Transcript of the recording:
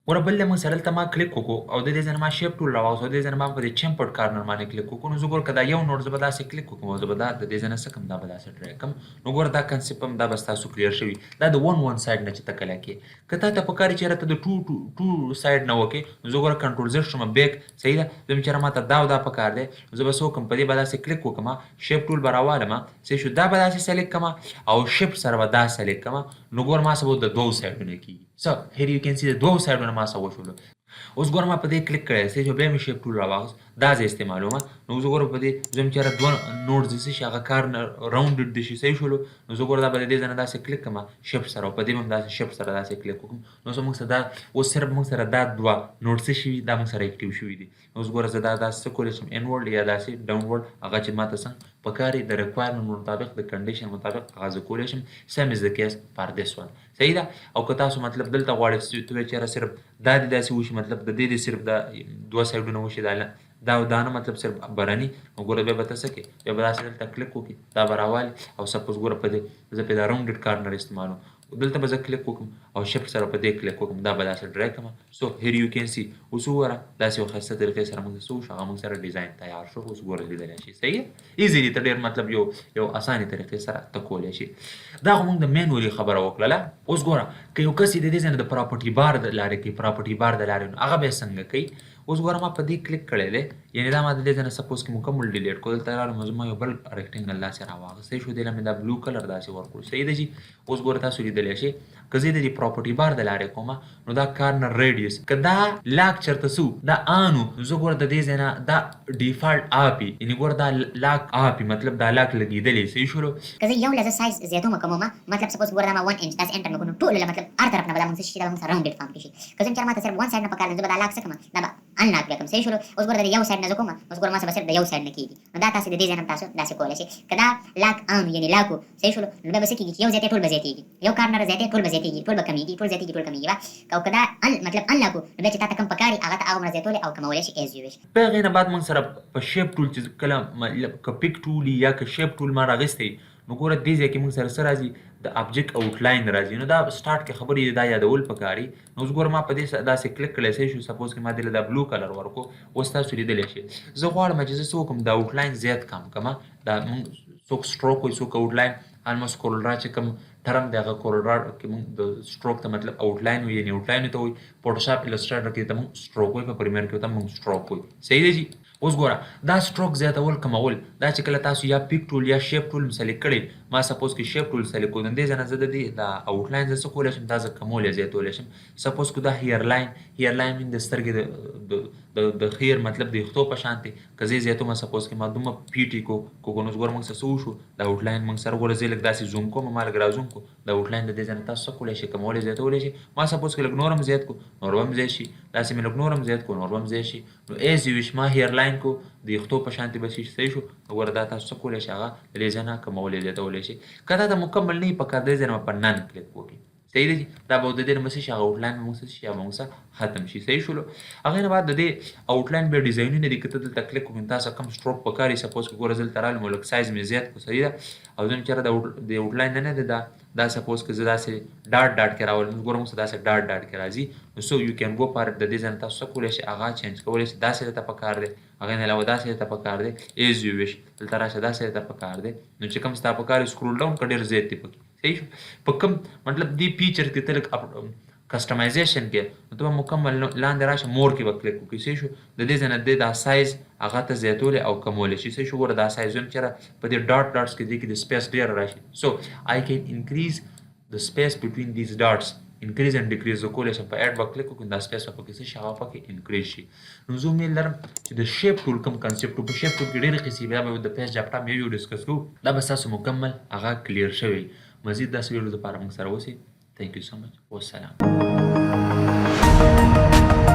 ګوره بل موږ سره دلته ما کلیک وکړو او د دې ځای نه ما شیپ ټول راواخیستو، د دې ځای نه ما په دې چمپټ کارنر باندې کلیک وکړو. نو زه ګوره که دا یو نوټ زه به داسې کلیک وکړم او زه به دا د دې ځای نه څه کړم، دا به داسې ډریګ کړم. نو ګوره دا کنسیپټ هم دا به ستاسو کلیر شوي. دا د ون سایډ نه چې ته کله کې که تا ته پکار وي چېرې ته د ټو سایډ نه وکړې، نو زه ګوره کنټرول زیډ شوم بیک، صحیح ده. زه یم چېرې ما ته دا او دا پکار دی، زه به څه وکړم، په دې به داسې کلیک وکړم، شیپ ټول به راوالم، صحیح شو. دا به داسې سلیکټ کړم او شیفټ سره به دا سلیکټ کړم. نو ګوره ما څه به د دوو سایډونه کېږي. څه هیر یو کین سی د دوو سایډونه ما څه وشولو. اوس ګوره ما په دې کلیک کړی صحیح شو، بیا مې شیپ ټول راواخیست، دا زه استعمالوم. نو زه ګوره په دې زه یم چېرې دوه نوټس دي څه شي هغه کارنر راونډډ دي شي، صحیح شولو. نو زه ګوره دا به د دې ځای نه داسې کلیک کړم شیفټ سره او په دې به هم داسې شیفټ سره داسې کلیک وکړم. نو اوس موږ سره دا اوس صرف موږ سره دا دوه نوټ څه شوي دا موږ سره اکټیو شوي دي. اوس ګوره زه دا داسې څه کولی شم انورډ یا داسې ډاونورډ هغه چې ما ته څنګه پکار وي د ریکوایرمنټ مطابق د کنډیشن مطابق هغه زه کولی شم. سیم از د کیس فار دس ون، صحیح ده. او که تاسو مطلب دلته غواړئ چې ته وایې چېرې صرف دا دې داسې وشي، مطلب د دې صرف دا دوه سایډونه وشي، دا او دا نه مطلب صرف برني. نو ګوره بیا به ته څه کوې، بیا به داسې دلته کلیک وکړې، دا به راوالي او سپوز ګوره په دې زه پرې دا راونډډ کارنر استعمالوم، دلته به زه کلیک وکړم او شیفټ سره په دې کلیک وکړم، دا به داسې ډریګ کړم. سو هیر یو کین سی. اوس وګوره داسې یو ښایسته طریقې سره موږ څه وشو، هغه موږ سره ډیزاین تیار شو. اوس ګوره لیدلی شي، صحیح ایزیلي ته ډېر مطلب یو اسانې طریقې سره ته کولی شي. دا خو موږ د مینولي خبره وکړله. اوس ګوره که یو کس یې د دې ځای نه د پراپرټي بار د لارې کوي، پراپرټي بار د لارې نو هغه به یې څنګه کوي. اوس ګوره ما په دې کلیک کړی دی، یعنې دا ما د دې ځای نه سپوز کې مکمل ډیلیټ کړو، دلته راغلم زما یو بل ریکټینګل داسې راواخیست، صحیح شو. دې له مې دا بلو کلر داسې ورکړو، صحیح ده جي. اوس ګوره تاسو لیدلی شئ که زه د دې پراپرټي بار د لارې کومه نو دا کارنر ریډیوس که دا لاک چېرته څه دا آن و نو زه ګوره د دې ځای نه دا ډیفالټ آپ وي، یعنې ګوره دا لاک آپ وي، مطلب دا لاک لګېدلی، صحیح شولو. که زه یو لزه سایز زیاتومه کومه مطلب سپوز ګوره دا ما 1 انچ داسې انټر مې کړو نو ټولو له مطلب هر طرف نه به دا موږ څه شي دا به موږ سره راونډډ فارم کې شي. که زه چېرې ما ته صرف ون سایډ نه پکار دی زه به دا لاک څه کړم، دا به انلاک بیا کړم، صحیح شولو. اوس ګوره د یو سایډ نه زه کومه، اوس ګوره ما سره به صرف د یو سایډ نه کېږي. نو دا تاسې د دې ځای نه تاسو داسې کولی شئ. که دا لاک آن یعنې لاک و، صحیح شولو، نو بیا به څه کېږي چې یو زیاتې ټول به زیاتېږي، یو کارنر زیاتې ټول به زیاتېږي، ټول به کمېږي، ټول زیاتېږي ټول کمېږي. او که دا مطلب انلاک و نو بیا چې تا ته کوم پکار وي هغه ته هغومره زیاتولی او کمولی شي ایز یو ویش. په هغې نه بعد موږ سره په شیپ ټول چې کله مطلب که پیک ټول یا که شیپ ټول ما راغستی نو ګوره دې ځای کې موږ سره څه راځي د ابجیکټ آوټلاین راځي. نو دا سټارټ کې خبرې دا یادول پکار وي. نو اوس ګوره ما په دې داسې کلیک کړی، صحیح شو. سپوز کې ما دې له دا بلو کلر ورکړو، اوس تاسو لیدلی شئ. زه غواړم چې زه څه وکړم دا آوټلاین زیات کم کړم. دا موږ څوک سټروک وایي څوک آوټلاین، الموست کورلډرا چې کوم ټرم دی هغه کورلډرا کې موږ د سټروک ته مطلب آوټلاین وایي، یعنې آوټلاین ته وایي. فوټوشاپ السټریټر کې ته موږ سټروک وایي، په پریمیر کې ته موږ سټروک وایي، صحیح دی جي. اوس ګوره دا سټروک زیاتول کمول دا چې کله تاسو یا پیک ټول یا شیپ ټول سلیکټ کړئ، ما سپوز کې شیپ ټول سلیکټ کړو، نو دې ځای نه زه د دې دا آوټلاین زه څه کولی شم، دا زه کمولی زیاتولی شم. سپوز که دا هیر لاین مین د سترګې د خیر مطلب د ویښتو په شان دی، که زه یې زیاتومه سپوز کې ما دومره پیټي کو نو اوس ګوره موږ سره څه وشو، دا آوټلاین موږ سره ګوره زه یې لږ داسې زوم کوم، ما لږ را زوم کړو، دا آوټلاین د دې ځای نه تاسو څه کولی شئ کمولی زیاتولی شئ. ما سپوز کې لږ نور هم زیات کړو نور به هم زیات شي، داسې مې لږ نور هم زیات کړو نور به هم زیات شي. نو ایز یو ویش ما هیر لاین کو د ویښتو په شانتې به شي، صحیح شو. ګوره دا تاسو څه کولی شئ هغه د دې ځای نه کمولی زیاتولی شئ. که دا د مکمل نه وي پکار دې ځای نه په نن کلیک وکړئ، صحیح دی. دا به د دې نه به څه شي هغه آوټلاین به موږ څه شي هغه موږ څه ختم شي، صحیح شولو. هغې نه بعد د دې آوټلاین بیا ډیزاینونه دي، که ته دلته کلیک وکړې تاسو کوم سټروک پکار وي، سپوز که ګوره زه دلته رالم او لږ سایز مې زیات کړو، صحیح ده. او زه یم چېرې د آوټلاین نه دی دا سپوز که زه داسې ډاټ کې راولم، ګوره موږ سره داسې ډاټ کې راځي. نو سو یو کین ګو فار د دې ځای نه تاسو څه کولی شئ هغه چینج کولی شئ، داسې درته پکار دی، هغې نه علاوه داسې درته پکار دی، ایز یو ویش دلته راشه داسې درته پکار دی. نو چې کوم ستا پکار وي سکرول ډاون که ډېر زیات دی پکې، صحیح شو. په کوم مطلب دې فیچر کې ته لږ کسټمایزیشن کې نو ته به مکمل لاندې راشه مور کې به کلیک وکړي، صحیح شو. د دې ځای نه دې دا سایز هغه ته زیاتولی او کمولی شي، صحیح شو. ګوره دا سایز هم چېرې په دې ډاټس کې دې کې د سپیس ډېره راشي. سو آی کین انکریز د سپیس بټوین دیز ډاټس، انکریز اینډ ډیکریز زه کولی شم. په ایډ به کلیک وکړم دا سپیس به پکې څه شي هغه پکې انکریز شي. نو زه امید لرم چې د شیپ ټول کوم کنسیپټ په شیپ ټول کې ډېرې قصې بیا به د پیج چپټر یو ډسکس کوو، دا به ستاسو مکمل هغه کلیر شوی. مزید داسې ویډیو لپاره موږ سره اوسئ. Thank you so much. Wassalam.